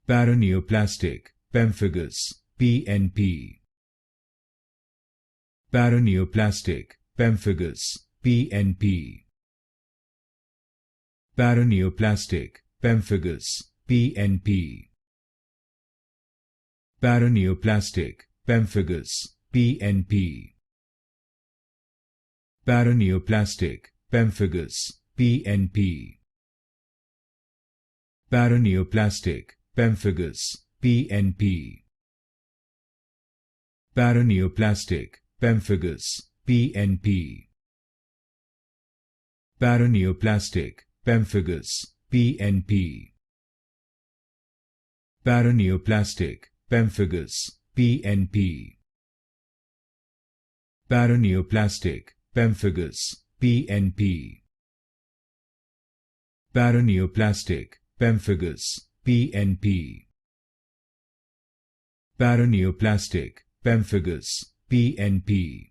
Paraneoplastic Pemphigus PNP. Paraneoplastic Pemphigus PNP. Paraneoplastic Pemphigus PNP. Paraneoplastic Pemphigus PNP. Paraneoplastic Pemphigus PNP. Paraneoplastic Pemphigus PNP. Paraneoplastic Pemphigus PNP. Paraneoplastic Pemphigus PNP. Paraneoplastic Pemphigus PNP. Paraneoplastic Pemphigus PNP. Paraneoplastic Pemphigus PNP. Paraneoplastic Pemphigus PNP.